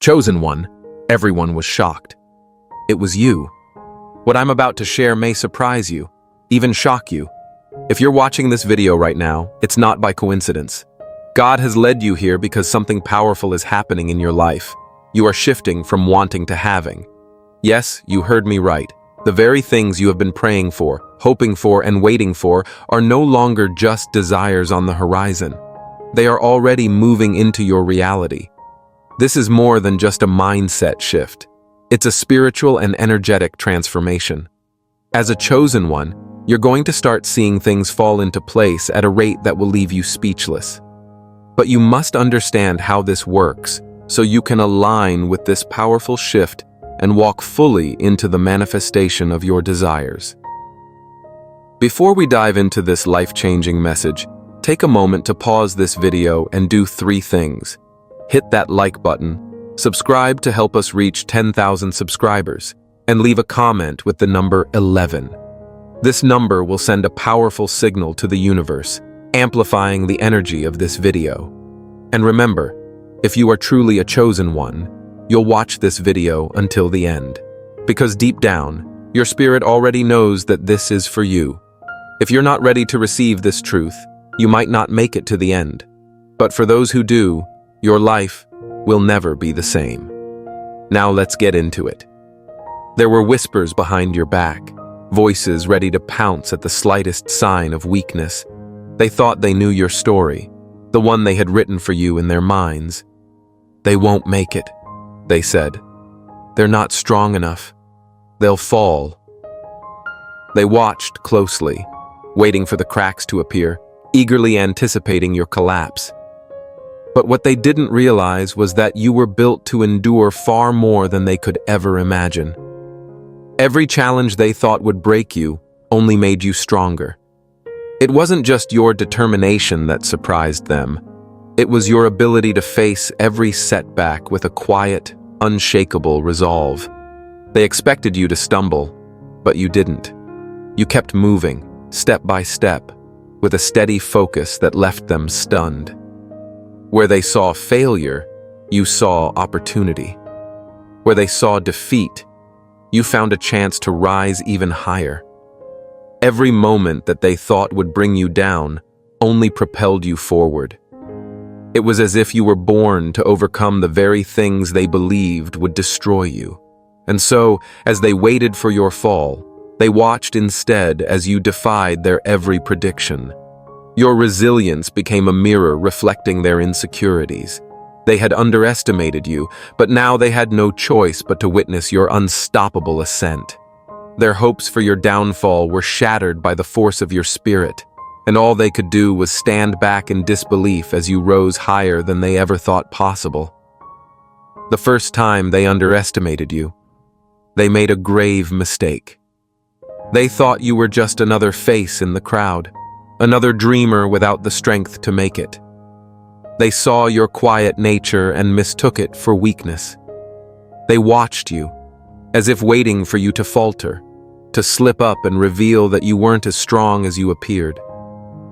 Chosen one, everyone was shocked. It was you. What I'm about to share may surprise you, even shock you. If you're watching this video right now, it's not by coincidence. God has led you here because something powerful is happening in your life. You are shifting from wanting to having. Yes, you heard me right. The very things you have been praying for, hoping for, and waiting for are no longer just desires on the horizon. They are already moving into your reality. This is more than just a mindset shift. It's a spiritual and energetic transformation. As a chosen one, you're going to start seeing things fall into place at a rate that will leave you speechless. But you must understand how this works so you can align with this powerful shift and walk fully into the manifestation of your desires. Before we dive into this life-changing message, take a moment to pause this video and do 3 things. Hit that like button, subscribe to help us reach 10,000 subscribers, and leave a comment with the number 11. This number will send a powerful signal to the universe, amplifying the energy of this video. And remember, if you are truly a chosen one, you'll watch this video until the end. Because deep down, your spirit already knows that this is for you. If you're not ready to receive this truth, you might not make it to the end. But for those who do, your life will never be the same. Now let's get into it. There were whispers behind your back, voices ready to pounce at the slightest sign of weakness. They thought they knew your story, the one they had written for you in their minds. They won't make it, they said. They're not strong enough. They'll fall. They watched closely, waiting for the cracks to appear, eagerly anticipating your collapse. But what they didn't realize was that you were built to endure far more than they could ever imagine. Every challenge they thought would break you only made you stronger. It wasn't just your determination that surprised them. It was your ability to face every setback with a quiet, unshakable resolve. They expected you to stumble, but you didn't. You kept moving, step by step, with a steady focus that left them stunned. Where they saw failure, you saw opportunity. Where they saw defeat, you found a chance to rise even higher. Every moment that they thought would bring you down only propelled you forward. It was as if you were born to overcome the very things they believed would destroy you. And so, as they waited for your fall, they watched instead as you defied their every prediction. Your resilience became a mirror reflecting their insecurities. They had underestimated you, but now they had no choice but to witness your unstoppable ascent. Their hopes for your downfall were shattered by the force of your spirit, and all they could do was stand back in disbelief as you rose higher than they ever thought possible. The first time they underestimated you, they made a grave mistake. They thought you were just another face in the crowd, another dreamer without the strength to make it. They saw your quiet nature and mistook it for weakness. They watched you, as if waiting for you to falter, to slip up and reveal that you weren't as strong as you appeared.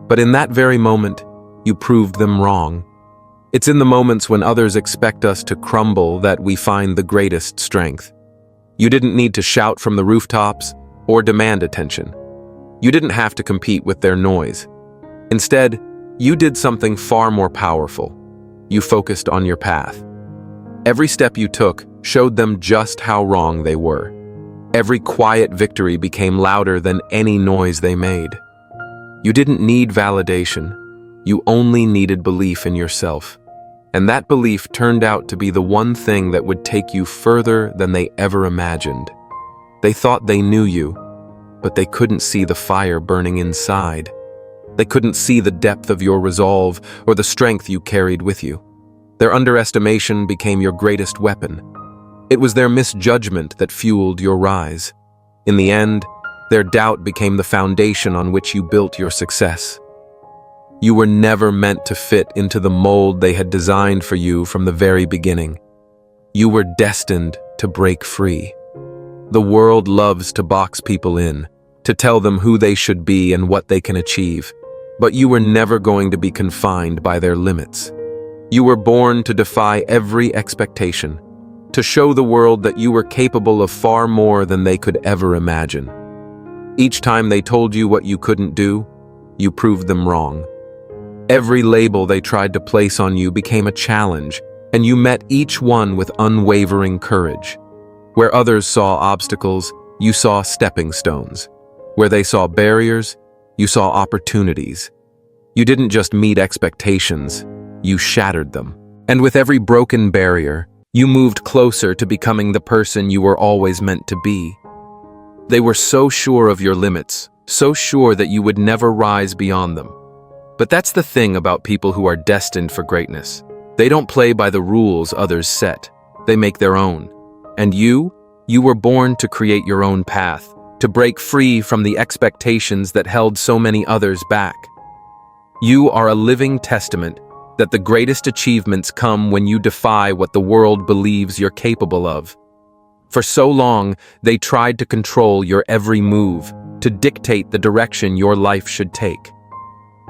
But in that very moment, you proved them wrong. It's in the moments when others expect us to crumble that we find the greatest strength. You didn't need to shout from the rooftops or demand attention. You didn't have to compete with their noise. Instead, you did something far more powerful. You focused on your path. Every step you took showed them just how wrong they were. Every quiet victory became louder than any noise they made. You didn't need validation. You only needed belief in yourself. And that belief turned out to be the one thing that would take you further than they ever imagined. They thought they knew you, but they couldn't see the fire burning inside. They couldn't see the depth of your resolve or the strength you carried with you. Their underestimation became your greatest weapon. It was their misjudgment that fueled your rise. In the end, their doubt became the foundation on which you built your success. You were never meant to fit into the mold they had designed for you from the very beginning. You were destined to break free. The world loves to box people in, to tell them who they should be and what they can achieve. But you were never going to be confined by their limits. You were born to defy every expectation, to show the world that you were capable of far more than they could ever imagine. Each time they told you what you couldn't do, you proved them wrong. Every label they tried to place on you became a challenge, and you met each one with unwavering courage. Where others saw obstacles, you saw stepping stones. Where they saw barriers, you saw opportunities. You didn't just meet expectations, you shattered them. And with every broken barrier, you moved closer to becoming the person you were always meant to be. They were so sure of your limits, so sure that you would never rise beyond them. But that's the thing about people who are destined for greatness. They don't play by the rules others set. They make their own. And you were born to create your own path, to break free from the expectations that held so many others back. You are a living testament that the greatest achievements come when you defy what the world believes you're capable of. For so long, they tried to control your every move, to dictate the direction your life should take.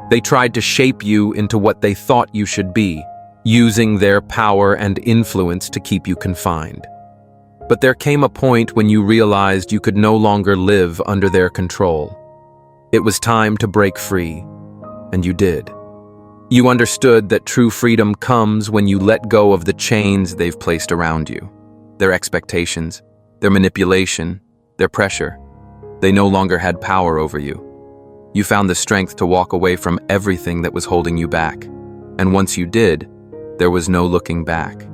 They tried to shape you into what they thought you should be, using their power and influence to keep you confined. But there came a point when you realized you could no longer live under their control. It was time to break free, and you did. You understood that true freedom comes when you let go of the chains they've placed around you. Their expectations, their manipulation, their pressure. They no longer had power over you. You found the strength to walk away from everything that was holding you back. And once you did, there was no looking back.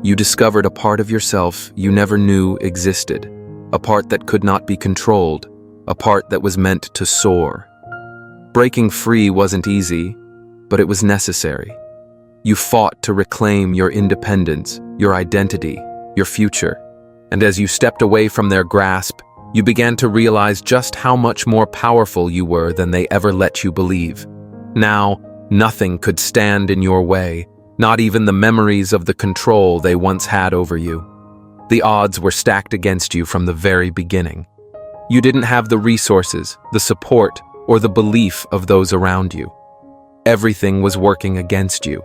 You discovered a part of yourself you never knew existed, a part that could not be controlled, a part that was meant to soar. Breaking free wasn't easy, but it was necessary. You fought to reclaim your independence, your identity, your future. And as you stepped away from their grasp, you began to realize just how much more powerful you were than they ever let you believe. Now, nothing could stand in your way, not even the memories of the control they once had over you. The odds were stacked against you from the very beginning. You didn't have the resources, the support, or the belief of those around you. Everything was working against you,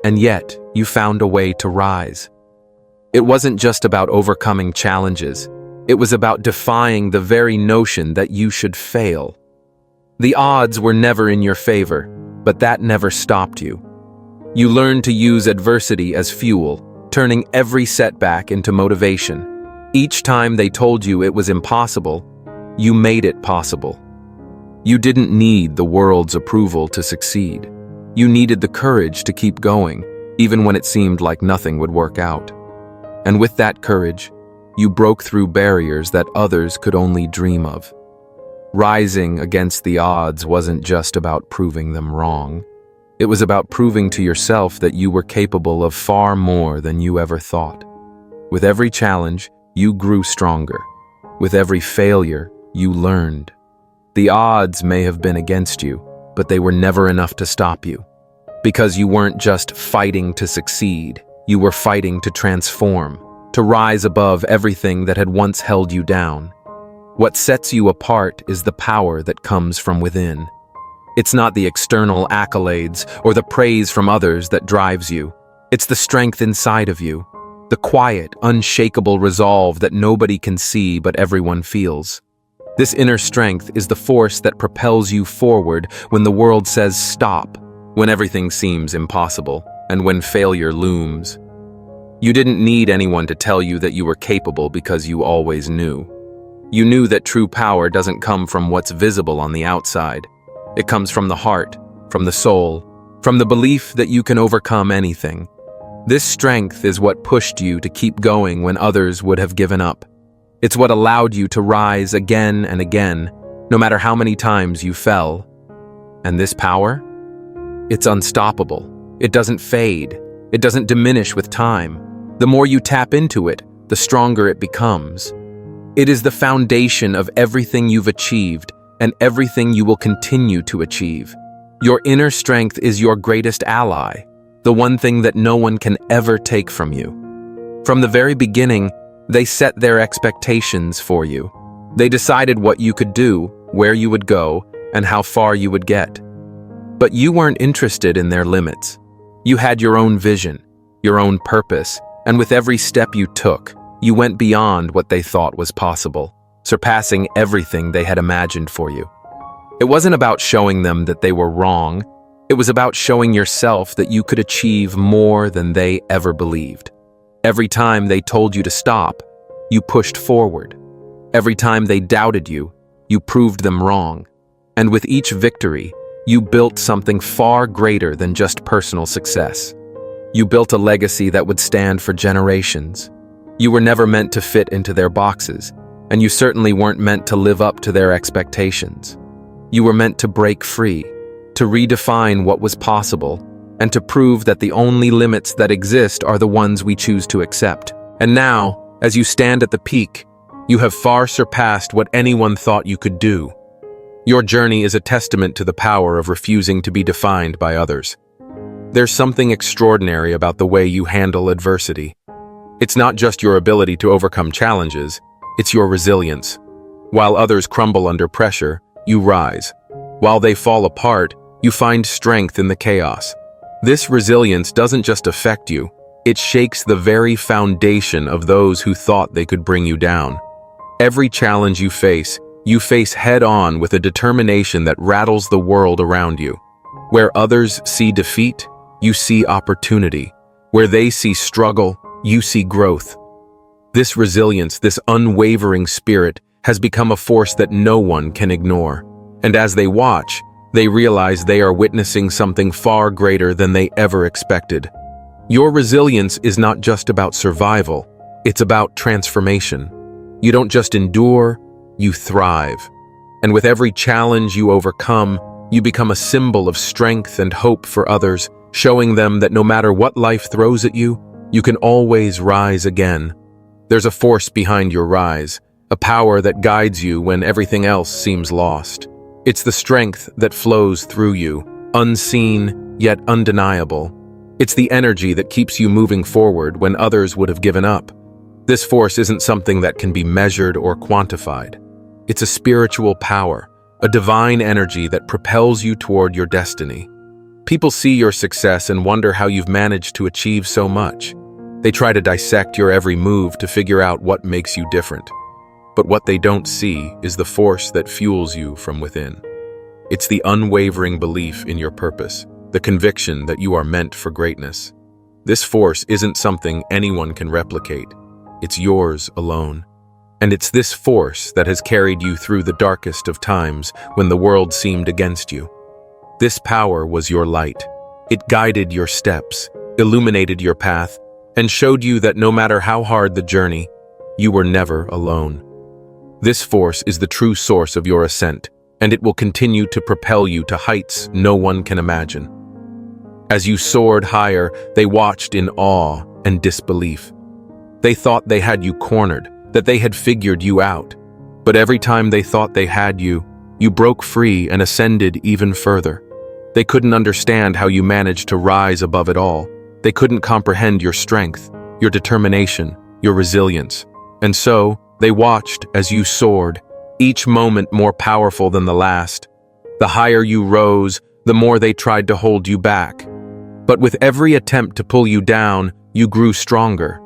and yet you found a way to rise. It wasn't just about overcoming challenges. It was about defying the very notion that you should fail. The odds were never in your favor, but that never stopped you. You learned to use adversity as fuel, turning every setback into motivation. Each time they told you it was impossible, you made it possible. You didn't need the world's approval to succeed. You needed the courage to keep going, even when it seemed like nothing would work out. And with that courage, you broke through barriers that others could only dream of. Rising against the odds wasn't just about proving them wrong. It was about proving to yourself that you were capable of far more than you ever thought. With every challenge, you grew stronger. With every failure, you learned. The odds may have been against you, but they were never enough to stop you. Because you weren't just fighting to succeed, you were fighting to transform, to rise above everything that had once held you down. What sets you apart is the power that comes from within. It's not the external accolades or the praise from others that drives you. It's the strength inside of you, the quiet, unshakable resolve that nobody can see but everyone feels. This inner strength is the force that propels you forward when the world says stop, when everything seems impossible, and when failure looms. You didn't need anyone to tell you that you were capable because you always knew. You knew that true power doesn't come from what's visible on the outside. It comes from the heart, from the soul, from the belief that you can overcome anything. This strength is what pushed you to keep going when others would have given up. It's what allowed you to rise again and again, no matter how many times you fell. And this power? It's unstoppable. It doesn't fade. It doesn't diminish with time. The more you tap into it, the stronger it becomes. It is the foundation of everything you've achieved and everything you will continue to achieve. Your inner strength is your greatest ally, the one thing that no one can ever take from you. From the very beginning, they set their expectations for you. They decided what you could do, where you would go, and how far you would get. But you weren't interested in their limits. You had your own vision, your own purpose, And with every step you took, you went beyond what they thought was possible, surpassing everything they had imagined for you. It wasn't about showing them that they were wrong. It was about showing yourself that you could achieve more than they ever believed. Every time they told you to stop, you pushed forward. Every time they doubted you, you proved them wrong. And with each victory, you built something far greater than just personal success. You built a legacy that would stand for generations. You were never meant to fit into their boxes, and you certainly weren't meant to live up to their expectations. You were meant to break free, to redefine what was possible, and to prove that the only limits that exist are the ones we choose to accept. And now, as you stand at the peak, you have far surpassed what anyone thought you could do. Your journey is a testament to the power of refusing to be defined by others. There's something extraordinary about the way you handle adversity. It's not just your ability to overcome challenges, it's your resilience. While others crumble under pressure, you rise. While they fall apart, you find strength in the chaos. This resilience doesn't just affect you, it shakes the very foundation of those who thought they could bring you down. Every challenge you face head-on with a determination that rattles the world around you. Where others see defeat, you see opportunity. Where they see struggle, you see growth. This resilience, this unwavering spirit, has become a force that no one can ignore. And as they watch, they realize they are witnessing something far greater than they ever expected. Your resilience is not just about survival, it's about transformation. You don't just endure, you thrive. And with every challenge you overcome, you become a symbol of strength and hope for others, showing them that no matter what life throws at you, you can always rise again. There's a force behind your rise, a power that guides you when everything else seems lost. It's the strength that flows through you, unseen yet undeniable. It's the energy that keeps you moving forward when others would have given up. This force isn't something that can be measured or quantified. It's a spiritual power, a divine energy that propels you toward your destiny. People see your success and wonder how you've managed to achieve so much. They try to dissect your every move to figure out what makes you different. But what they don't see is the force that fuels you from within. It's the unwavering belief in your purpose, the conviction that you are meant for greatness. This force isn't something anyone can replicate. It's yours alone. And it's this force that has carried you through the darkest of times when the world seemed against you. This power was your light. It guided your steps, illuminated your path, and showed you that no matter how hard the journey, you were never alone. This force is the true source of your ascent, and it will continue to propel you to heights no one can imagine. As you soared higher, they watched in awe and disbelief. They thought they had you cornered, that they had figured you out. But every time they thought they had you, you broke free and ascended even further. They couldn't understand how you managed to rise above it all. They couldn't comprehend your strength, your determination, your resilience. And so, they watched as you soared, each moment more powerful than the last. The higher you rose, the more they tried to hold you back. But with every attempt to pull you down, you grew stronger.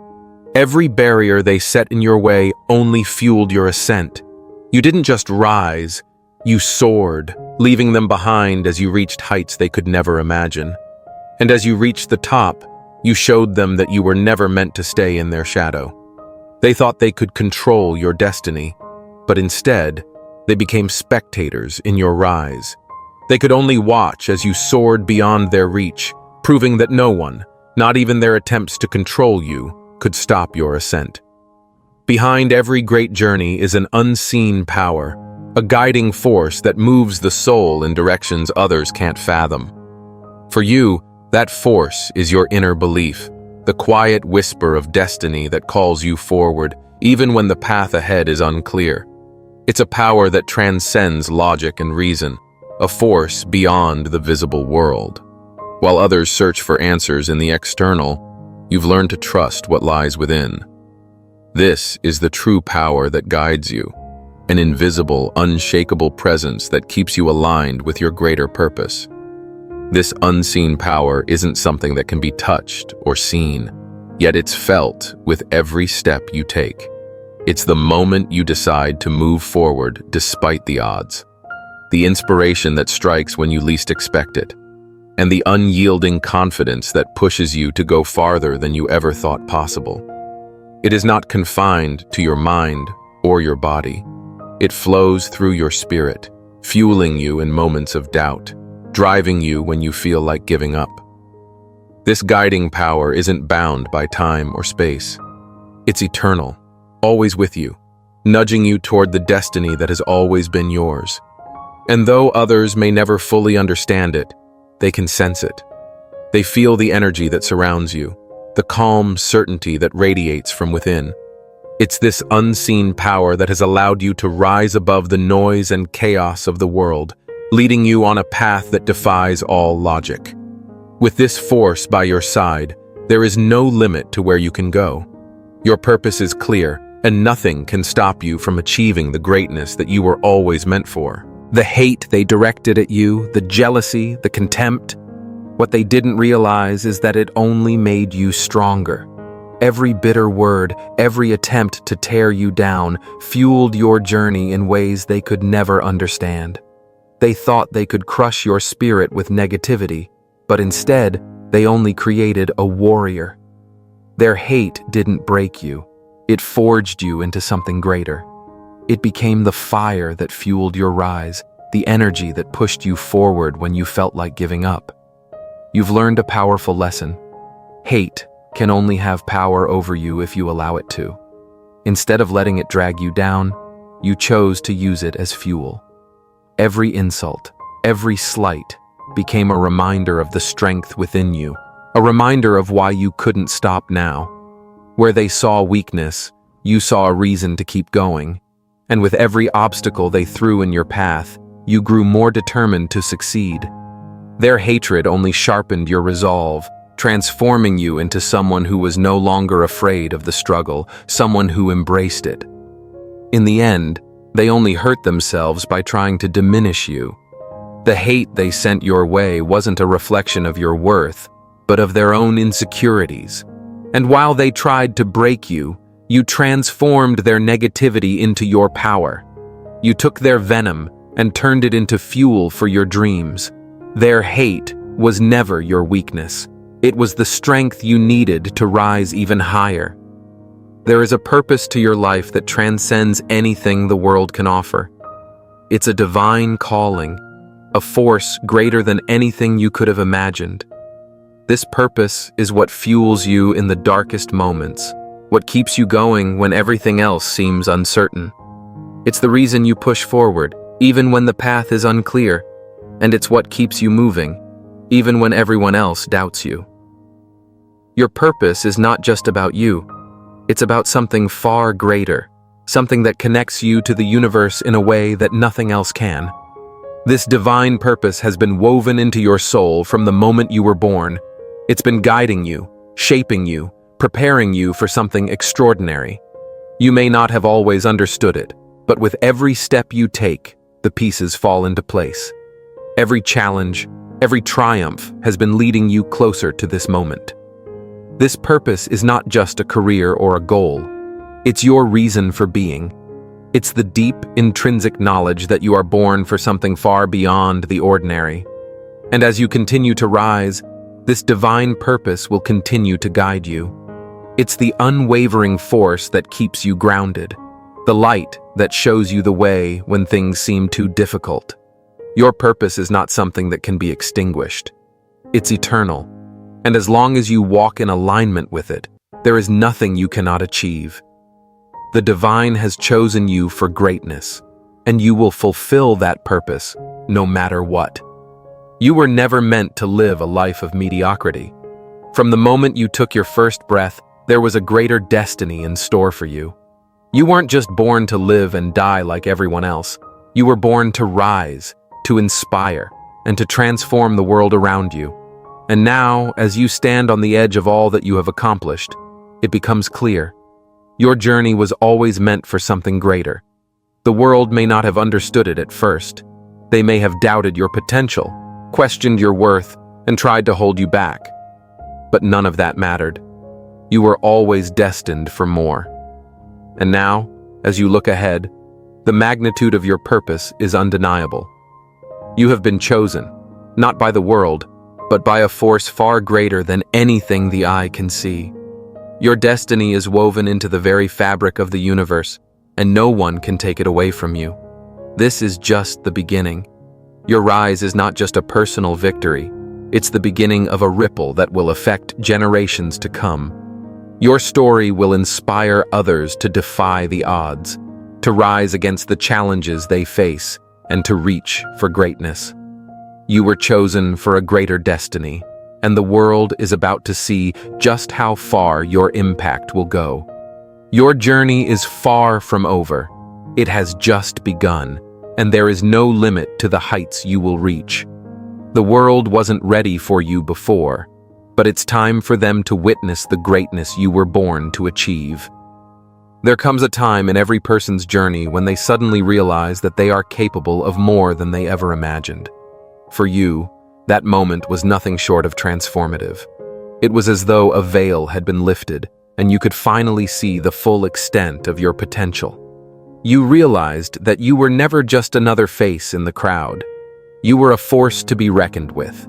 Every barrier they set in your way only fueled your ascent. You didn't just rise, you soared, leaving them behind as you reached heights they could never imagine. And as you reached the top, you showed them that you were never meant to stay in their shadow. They thought they could control your destiny, but instead, they became spectators in your rise. They could only watch as you soared beyond their reach, proving that no one, not even their attempts to control you, could stop your ascent. Behind every great journey is an unseen power, a guiding force that moves the soul in directions others can't fathom. For you, that force is your inner belief, the quiet whisper of destiny that calls you forward, even when the path ahead is unclear. It's a power that transcends logic and reason, a force beyond the visible world. While others search for answers in the external, you've learned to trust what lies within. This is the true power that guides you, an invisible, unshakable presence that keeps you aligned with your greater purpose. This unseen power isn't something that can be touched or seen. Yet it's felt with every step you take. It's the moment you decide to move forward despite the odds. The inspiration that strikes when you least expect it. And the unyielding confidence that pushes you to go farther than you ever thought possible. It is not confined to your mind or your body. It flows through your spirit, fueling you in moments of doubt, driving you when you feel like giving up. This guiding power isn't bound by time or space. It's eternal, always with you, nudging you toward the destiny that has always been yours. And though others may never fully understand it, they can sense it. They feel the energy that surrounds you, the calm certainty that radiates from within. It's this unseen power that has allowed you to rise above the noise and chaos of the world, leading you on a path that defies all logic. With this force by your side, there is no limit to where you can go. Your purpose is clear, and nothing can stop you from achieving the greatness that you were always meant for. The hate they directed at you, the jealousy, the contempt, what they didn't realize is that it only made you stronger. Every bitter word, every attempt to tear you down, fueled your journey in ways they could never understand. They thought they could crush your spirit with negativity, but instead, they only created a warrior. Their hate didn't break you. It forged you into something greater. It became the fire that fueled your rise, the energy that pushed you forward when you felt like giving up. You've learned a powerful lesson. Hate can only have power over you if you allow it to. Instead of letting it drag you down, you chose to use it as fuel. Every insult, every slight, became a reminder of the strength within you, a reminder of why you couldn't stop now. Where they saw weakness, you saw a reason to keep going. And with every obstacle they threw in your path, you grew more determined to succeed. Their hatred only sharpened your resolve, transforming you into someone who was no longer afraid of the struggle, someone who embraced it. In the end, they only hurt themselves by trying to diminish you. The hate they sent your way wasn't a reflection of your worth, but of their own insecurities. And while they tried to break you, you transformed their negativity into your power. You took their venom and turned it into fuel for your dreams. Their hate was never your weakness. It was the strength you needed to rise even higher. There is a purpose to your life that transcends anything the world can offer. It's a divine calling, a force greater than anything you could have imagined. This purpose is what fuels you in the darkest moments, what keeps you going when everything else seems uncertain. It's the reason you push forward, even when the path is unclear, and it's what keeps you moving, even when everyone else doubts you. Your purpose is not just about you. It's about something far greater, something that connects you to the universe in a way that nothing else can. This divine purpose has been woven into your soul from the moment you were born. It's been guiding you, shaping you, preparing you for something extraordinary. You may not have always understood it, but with every step you take, the pieces fall into place. Every challenge, every triumph has been leading you closer to this moment. This purpose is not just a career or a goal. It's your reason for being. It's the deep, intrinsic knowledge that you are born for something far beyond the ordinary. And as you continue to rise, this divine purpose will continue to guide you. It's the unwavering force that keeps you grounded, the light that shows you the way when things seem too difficult. Your purpose is not something that can be extinguished. It's eternal. And as long as you walk in alignment with it, there is nothing you cannot achieve. The divine has chosen you for greatness, and you will fulfill that purpose no matter what. You were never meant to live a life of mediocrity. From the moment you took your first breath, there was a greater destiny in store for you. You weren't just born to live and die like everyone else. You were born to rise, to inspire, and to transform the world around you. And now, as you stand on the edge of all that you have accomplished, it becomes clear. Your journey was always meant for something greater. The world may not have understood it at first. They may have doubted your potential, questioned your worth, and tried to hold you back. But none of that mattered. You were always destined for more. And now, as you look ahead, the magnitude of your purpose is undeniable. You have been chosen, not by the world, but by a force far greater than anything the eye can see. Your destiny is woven into the very fabric of the universe, and no one can take it away from you. This is just the beginning. Your rise is not just a personal victory, it's the beginning of a ripple that will affect generations to come. Your story will inspire others to defy the odds, to rise against the challenges they face, and to reach for greatness. You were chosen for a greater destiny, and the world is about to see just how far your impact will go. Your journey is far from over. It has just begun, and there is no limit to the heights you will reach. The world wasn't ready for you before, but it's time for them to witness the greatness you were born to achieve. There comes a time in every person's journey when they suddenly realize that they are capable of more than they ever imagined. For you, that moment was nothing short of transformative. It was as though a veil had been lifted, and you could finally see the full extent of your potential. You realized that you were never just another face in the crowd. You were a force to be reckoned with.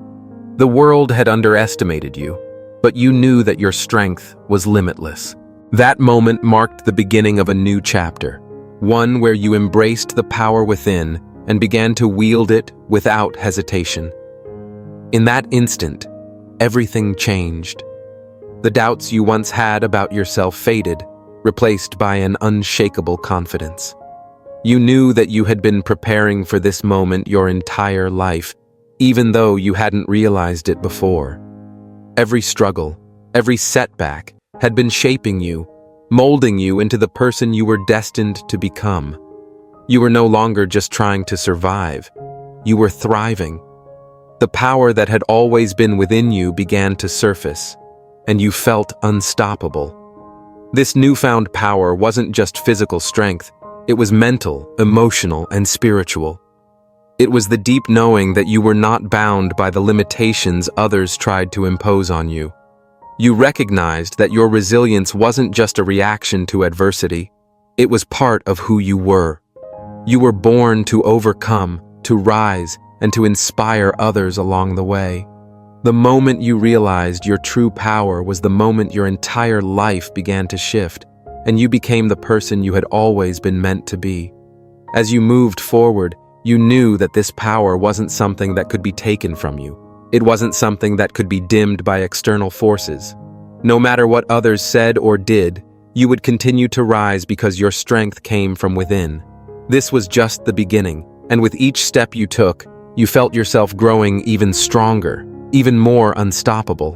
The world had underestimated you, but you knew that your strength was limitless. That moment marked the beginning of a new chapter, one where you embraced the power within and began to wield it without hesitation. In that instant, everything changed. The doubts you once had about yourself faded, replaced by an unshakable confidence. You knew that you had been preparing for this moment your entire life, even though you hadn't realized it before. Every struggle, every setback had been shaping you, molding you into the person you were destined to become. You were no longer just trying to survive. You were thriving. The power that had always been within you began to surface, and you felt unstoppable. This newfound power wasn't just physical strength, it was mental, emotional, and spiritual. It was the deep knowing that you were not bound by the limitations others tried to impose on you. You recognized that your resilience wasn't just a reaction to adversity, it was part of who you were. You were born to overcome, to rise, and to inspire others along the way. The moment you realized your true power was the moment your entire life began to shift, and you became the person you had always been meant to be. As you moved forward, you knew that this power wasn't something that could be taken from you. It wasn't something that could be dimmed by external forces. No matter what others said or did, you would continue to rise because your strength came from within. This was just the beginning, and with each step you took, you felt yourself growing even stronger, even more unstoppable.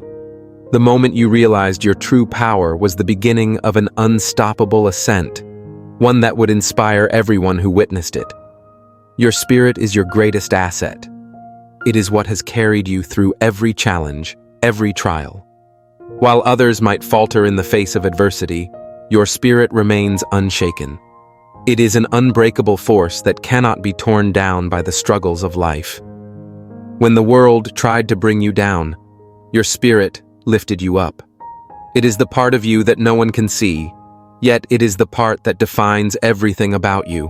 The moment you realized your true power was the beginning of an unstoppable ascent, one that would inspire everyone who witnessed it. Your spirit is your greatest asset. It is what has carried you through every challenge, every trial. While others might falter in the face of adversity, your spirit remains unshaken. It is an unbreakable force that cannot be torn down by the struggles of life. When the world tried to bring you down, your spirit lifted you up. It is the part of you that no one can see, yet it is the part that defines everything about you.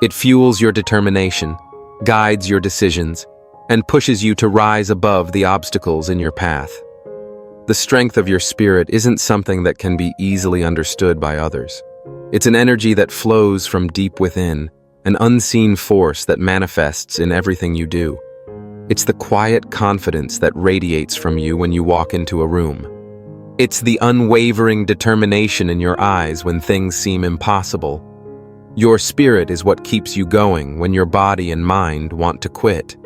It fuels your determination, guides your decisions, and pushes you to rise above the obstacles in your path. The strength of your spirit isn't something that can be easily understood by others. It's an energy that flows from deep within, an unseen force that manifests in everything you do. It's the quiet confidence that radiates from you when you walk into a room. It's the unwavering determination in your eyes when things seem impossible. Your spirit is what keeps you going when your body and mind want to quit.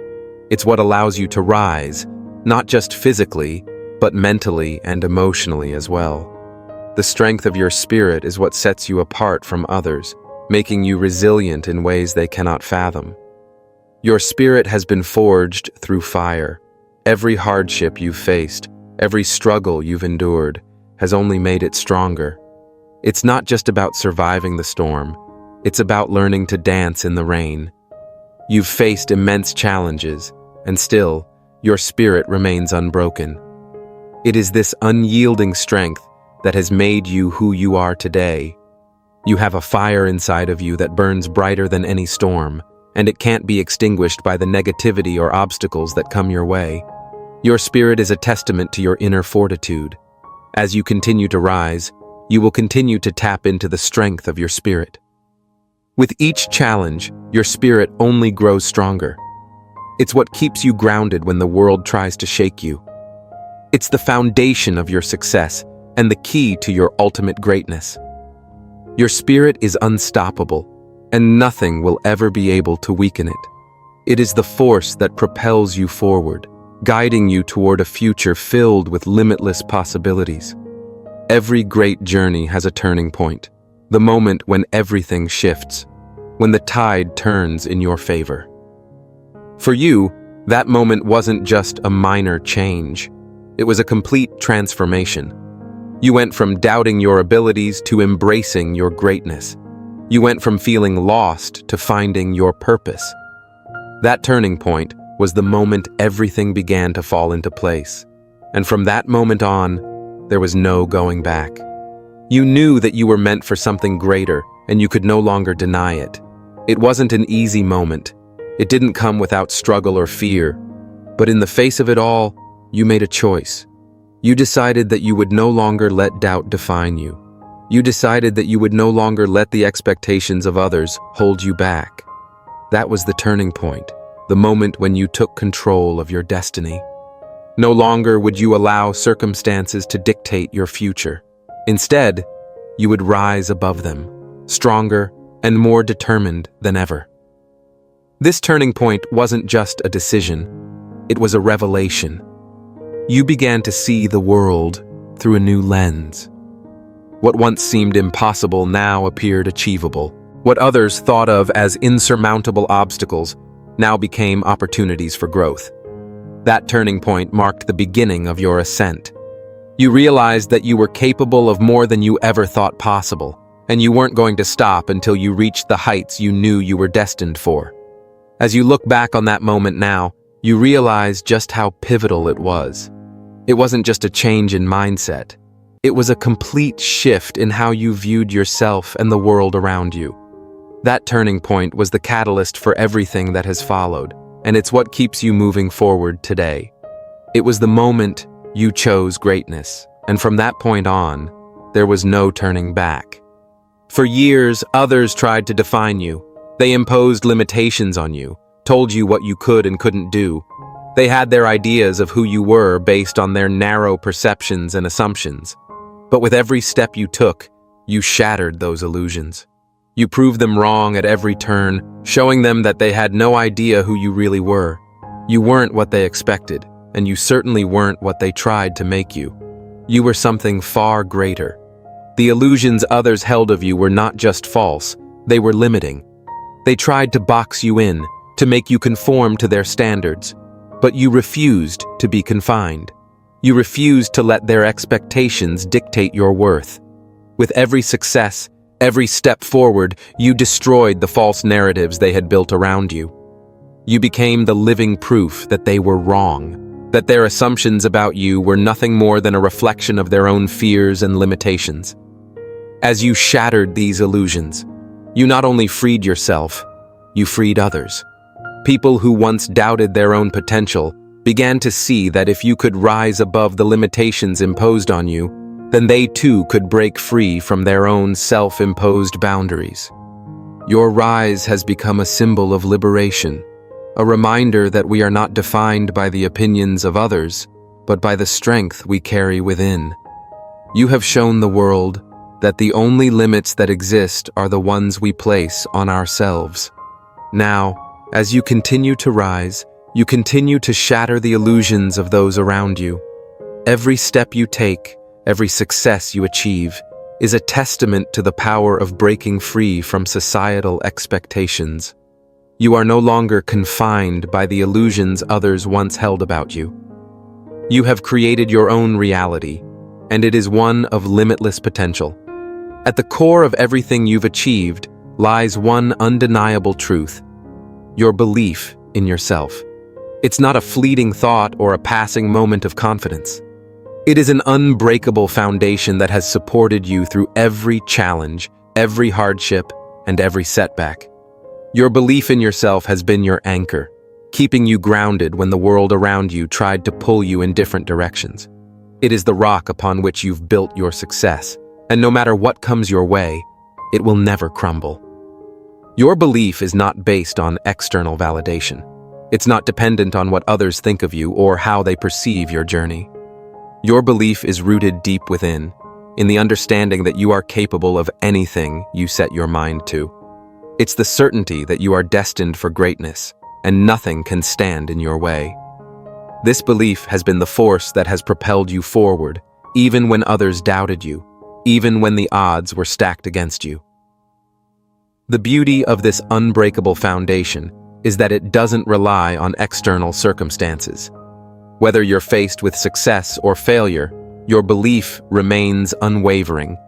It's what allows you to rise, not just physically, but mentally and emotionally as well. The strength of your spirit is what sets you apart from others, making you resilient in ways they cannot fathom. Your spirit has been forged through fire. Every hardship you've faced, every struggle you've endured, has only made it stronger. It's not just about surviving the storm, it's about learning to dance in the rain. You've faced immense challenges, and still, your spirit remains unbroken. It is this unyielding strength that has made you who you are today. You have a fire inside of you that burns brighter than any storm, and it can't be extinguished by the negativity or obstacles that come your way. Your spirit is a testament to your inner fortitude. As you continue to rise, you will continue to tap into the strength of your spirit. With each challenge, your spirit only grows stronger. It's what keeps you grounded when the world tries to shake you. It's the foundation of your success and the key to your ultimate greatness. Your spirit is unstoppable, and nothing will ever be able to weaken it. It is the force that propels you forward, guiding you toward a future filled with limitless possibilities. Every great journey has a turning point, the moment when everything shifts, when the tide turns in your favor. For you, that moment wasn't just a minor change. It was a complete transformation. You went from doubting your abilities to embracing your greatness. You went from feeling lost to finding your purpose. That turning point was the moment everything began to fall into place. And from that moment on, there was no going back. You knew that you were meant for something greater, and you could no longer deny it. It wasn't an easy moment. It didn't come without struggle or fear. But in the face of it all, you made a choice. You decided that you would no longer let doubt define you. You decided that you would no longer let the expectations of others hold you back. That was the turning point, the moment when you took control of your destiny. No longer would you allow circumstances to dictate your future. Instead, you would rise above them, stronger and more determined than ever. This turning point wasn't just a decision, it was a revelation. You began to see the world through a new lens. What once seemed impossible now appeared achievable. What others thought of as insurmountable obstacles now became opportunities for growth. That turning point marked the beginning of your ascent. You realized that you were capable of more than you ever thought possible, and you weren't going to stop until you reached the heights you knew you were destined for. As you look back on that moment now, you realize just how pivotal it was. It wasn't just a change in mindset. It was a complete shift in how you viewed yourself and the world around you. That turning point was the catalyst for everything that has followed, and it's what keeps you moving forward today. It was the moment you chose greatness, and from that point on, there was no turning back. For years, others tried to define you. They imposed limitations on you, told you what you could and couldn't do. They had their ideas of who you were based on their narrow perceptions and assumptions. But with every step you took, you shattered those illusions. You proved them wrong at every turn, showing them that they had no idea who you really were. You weren't what they expected, and you certainly weren't what they tried to make you. You were something far greater. The illusions others held of you were not just false, they were limiting. They tried to box you in, to make you conform to their standards. But you refused to be confined. You refused to let their expectations dictate your worth. With every success, every step forward, you destroyed the false narratives they had built around you. You became the living proof that they were wrong, that their assumptions about you were nothing more than a reflection of their own fears and limitations. As you shattered these illusions, you not only freed yourself, you freed others. People who once doubted their own potential began to see that if you could rise above the limitations imposed on you, then they too could break free from their own self-imposed boundaries. Your rise has become a symbol of liberation, a reminder that we are not defined by the opinions of others, but by the strength we carry within. You have shown the world that the only limits that exist are the ones we place on ourselves. Now, as you continue to rise, you continue to shatter the illusions of those around you. Every step you take, every success you achieve, is a testament to the power of breaking free from societal expectations. You are no longer confined by the illusions others once held about you. You have created your own reality, and it is one of limitless potential. At the core of everything you've achieved lies one undeniable truth: your belief in yourself. It's not a fleeting thought or a passing moment of confidence. It is an unbreakable foundation that has supported you through every challenge, every hardship, and every setback. Your belief in yourself has been your anchor, keeping you grounded when the world around you tried to pull you in different directions. It is the rock upon which you've built your success, and no matter what comes your way, it will never crumble. Your belief is not based on external validation. It's not dependent on what others think of you or how they perceive your journey. Your belief is rooted deep within, in the understanding that you are capable of anything you set your mind to. It's the certainty that you are destined for greatness, and nothing can stand in your way. This belief has been the force that has propelled you forward, even when others doubted you, even when the odds were stacked against you. The beauty of this unbreakable foundation is that it doesn't rely on external circumstances. Whether you're faced with success or failure, your belief remains unwavering.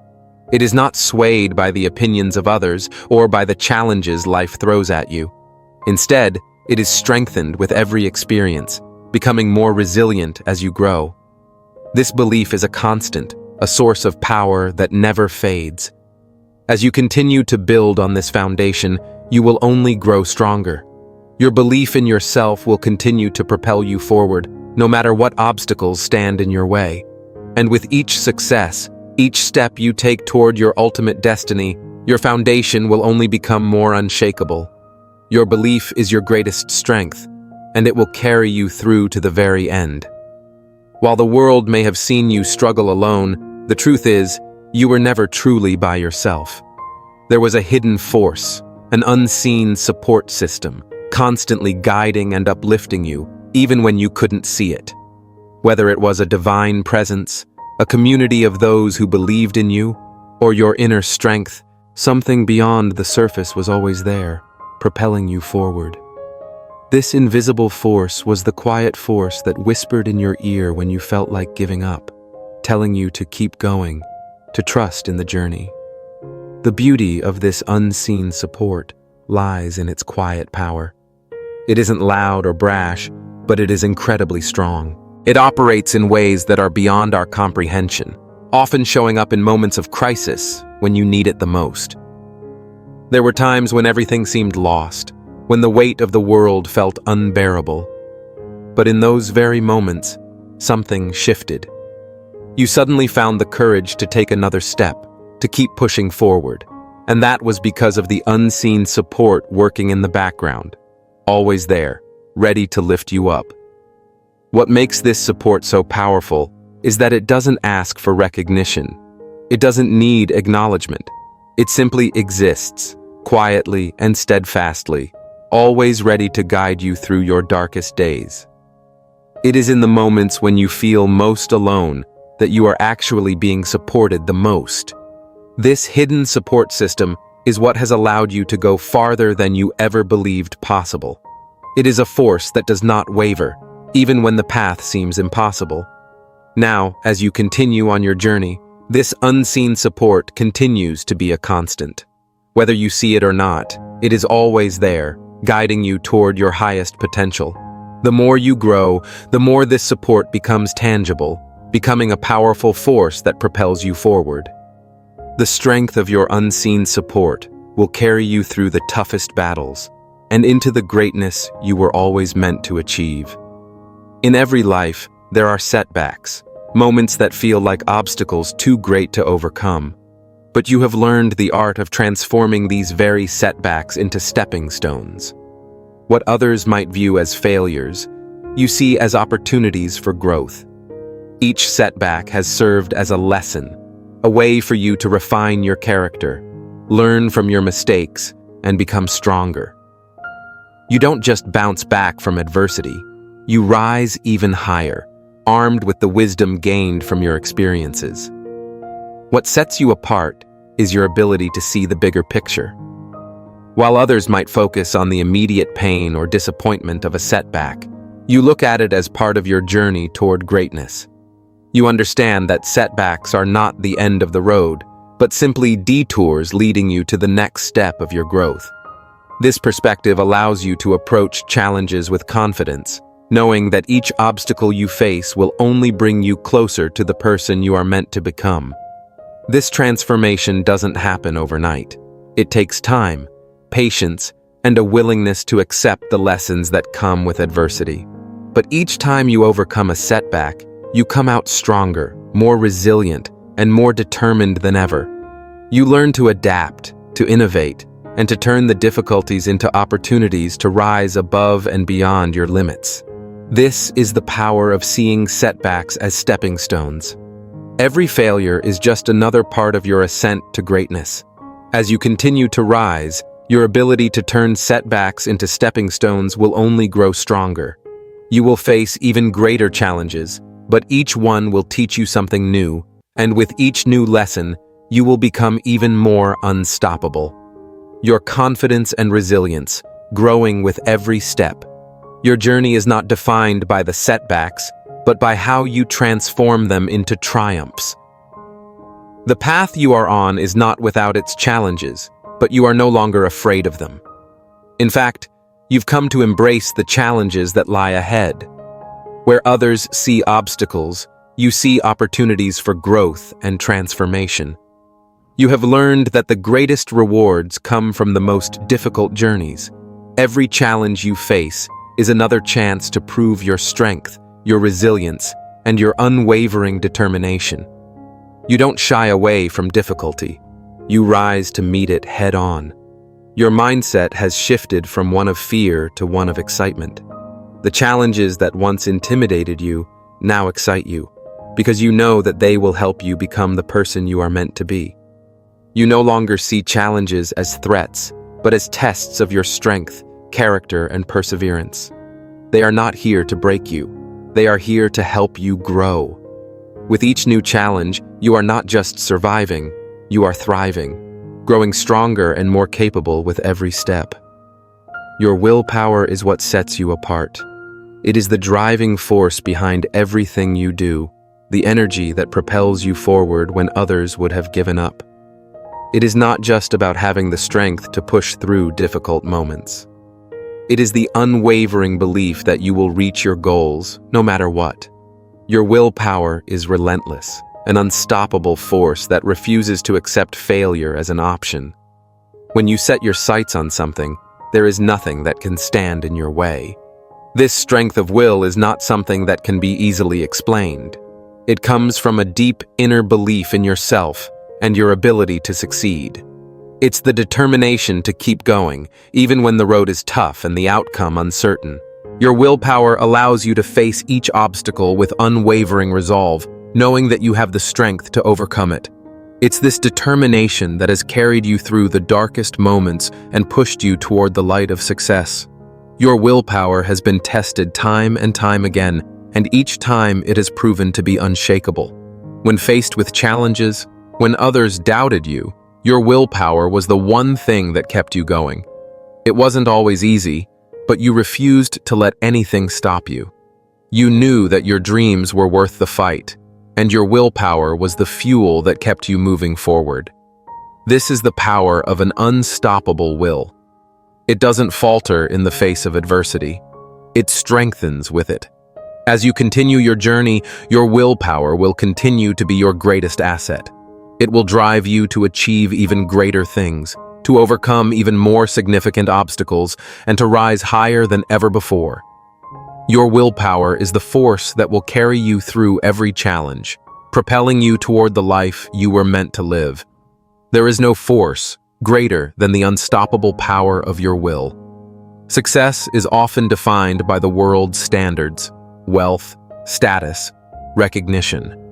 It is not swayed by the opinions of others or by the challenges life throws at you. Instead, it is strengthened with every experience, becoming more resilient as you grow. This belief is a constant, a source of power that never fades. As you continue to build on this foundation, you will only grow stronger. Your belief in yourself will continue to propel you forward, no matter what obstacles stand in your way. And with each success, each step you take toward your ultimate destiny, your foundation will only become more unshakable. Your belief is your greatest strength, and it will carry you through to the very end. While the world may have seen you struggle alone, the truth is, you were never truly by yourself. There was a hidden force, an unseen support system, constantly guiding and uplifting you, even when you couldn't see it. Whether it was a divine presence, a community of those who believed in you, or your inner strength, something beyond the surface was always there, propelling you forward. This invisible force was the quiet force that whispered in your ear when you felt like giving up, telling you to keep going, to trust in the journey. The beauty of this unseen support lies in its quiet power. It isn't loud or brash, but it is incredibly strong. It operates in ways that are beyond our comprehension, often showing up in moments of crisis when you need it the most. There were times when everything seemed lost, when the weight of the world felt unbearable. But in those very moments, something shifted. You suddenly found the courage to take another step, to keep pushing forward, and that was because of the unseen support working in the background, always there, ready to lift you up. What makes this support so powerful is that it doesn't ask for recognition. It doesn't need acknowledgement. It simply exists, quietly and steadfastly, always ready to guide you through your darkest days. It is in the moments when you feel most alone that you are actually being supported the most. This hidden support system is what has allowed you to go farther than you ever believed possible. It is a force that does not waver, even when the path seems impossible. Now, as you continue on your journey, this unseen support continues to be a constant. Whether you see it or not, it is always there, guiding you toward your highest potential. The more you grow, the more this support becomes tangible, becoming a powerful force that propels you forward. The strength of your unseen support will carry you through the toughest battles and into the greatness you were always meant to achieve. In every life, there are setbacks, moments that feel like obstacles too great to overcome. But you have learned the art of transforming these very setbacks into stepping stones. What others might view as failures, you see as opportunities for growth. Each setback has served as a lesson, a way for you to refine your character, learn from your mistakes, and become stronger. You don't just bounce back from adversity, you rise even higher, armed with the wisdom gained from your experiences. What sets you apart is your ability to see the bigger picture. While others might focus on the immediate pain or disappointment of a setback, you look at it as part of your journey toward greatness. You understand that setbacks are not the end of the road, but simply detours leading you to the next step of your growth. This perspective allows you to approach challenges with confidence, knowing that each obstacle you face will only bring you closer to the person you are meant to become. This transformation doesn't happen overnight. It takes time, patience, and a willingness to accept the lessons that come with adversity. But each time you overcome a setback, you come out stronger, more resilient, and more determined than ever. You learn to adapt, to innovate, and to turn the difficulties into opportunities to rise above and beyond your limits. This is the power of seeing setbacks as stepping stones. Every failure is just another part of your ascent to greatness. As you continue to rise, your ability to turn setbacks into stepping stones will only grow stronger. You will face even greater challenges, but each one will teach you something new, and with each new lesson, you will become even more unstoppable. Your confidence and resilience, growing with every step. Your journey is not defined by the setbacks, but by how you transform them into triumphs. The path you are on is not without its challenges, but you are no longer afraid of them. In fact, you've come to embrace the challenges that lie ahead. Where others see obstacles, you see opportunities for growth and transformation. You have learned that the greatest rewards come from the most difficult journeys. Every challenge you face is another chance to prove your strength, your resilience, and your unwavering determination. You don't shy away from difficulty. You rise to meet it head-on. Your mindset has shifted from one of fear to one of excitement. The challenges that once intimidated you now excite you, because you know that they will help you become the person you are meant to be. You no longer see challenges as threats, but as tests of your strength, character, and perseverance. They are not here to break you. They are here to help you grow. With each new challenge, you are not just surviving, you are thriving, growing stronger and more capable with every step. Your willpower is what sets you apart. It is the driving force behind everything you do, the energy that propels you forward when others would have given up. It is not just about having the strength to push through difficult moments. It is the unwavering belief that you will reach your goals, no matter what. Your willpower is relentless, an unstoppable force that refuses to accept failure as an option. When you set your sights on something, there is nothing that can stand in your way. This strength of will is not something that can be easily explained. It comes from a deep inner belief in yourself and your ability to succeed. It's the determination to keep going, even when the road is tough and the outcome uncertain. Your willpower allows you to face each obstacle with unwavering resolve, knowing that you have the strength to overcome it. It's this determination that has carried you through the darkest moments and pushed you toward the light of success. Your willpower has been tested time and time again, and each time it has proven to be unshakable. When faced with challenges, when others doubted you, your willpower was the one thing that kept you going. It wasn't always easy, but you refused to let anything stop you. You knew that your dreams were worth the fight, and your willpower was the fuel that kept you moving forward. This is the power of an unstoppable will. It doesn't falter in the face of adversity. It strengthens with it. As you continue your journey, your willpower will continue to be your greatest asset. It will drive you to achieve even greater things, to overcome even more significant obstacles, and to rise higher than ever before. Your willpower is the force that will carry you through every challenge, propelling you toward the life you were meant to live. There is no force greater than the unstoppable power of your will. Success is often defined by the world's standards, wealth, status, recognition.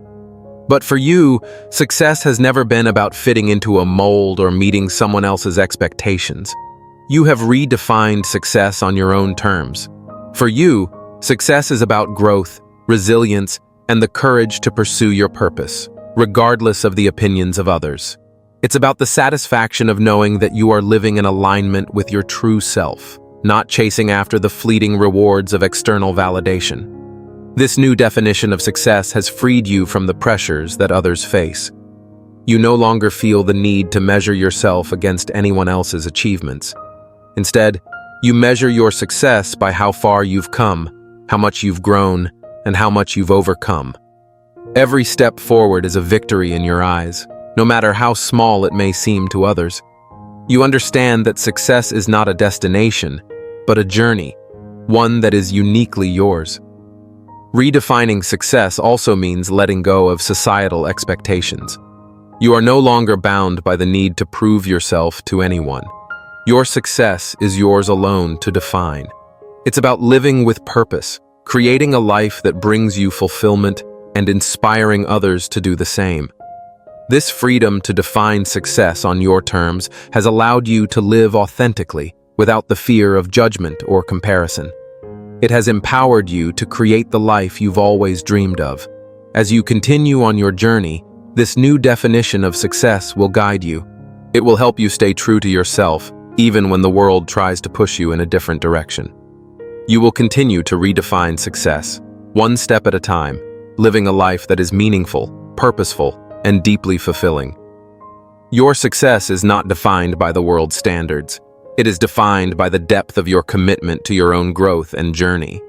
But for you, success has never been about fitting into a mold or meeting someone else's expectations. You have redefined success on your own terms. For you, success is about growth, resilience, and the courage to pursue your purpose, regardless of the opinions of others. It's about the satisfaction of knowing that you are living in alignment with your true self, not chasing after the fleeting rewards of external validation. This new definition of success has freed you from the pressures that others face. You no longer feel the need to measure yourself against anyone else's achievements. Instead, you measure your success by how far you've come, how much you've grown, and how much you've overcome. Every step forward is a victory in your eyes, no matter how small it may seem to others. You understand that success is not a destination, but a journey, one that is uniquely yours. Redefining success also means letting go of societal expectations. You are no longer bound by the need to prove yourself to anyone. Your success is yours alone to define. It's about living with purpose, creating a life that brings you fulfillment, and inspiring others to do the same. This freedom to define success on your terms has allowed you to live authentically, without the fear of judgment or comparison. It has empowered you to create the life you've always dreamed of. As you continue on your journey, this new definition of success will guide you. It will help you stay true to yourself, even when the world tries to push you in a different direction. You will continue to redefine success, one step at a time, living a life that is meaningful, purposeful, and deeply fulfilling. Your success is not defined by the world's standards. It is defined by the depth of your commitment to your own growth and journey.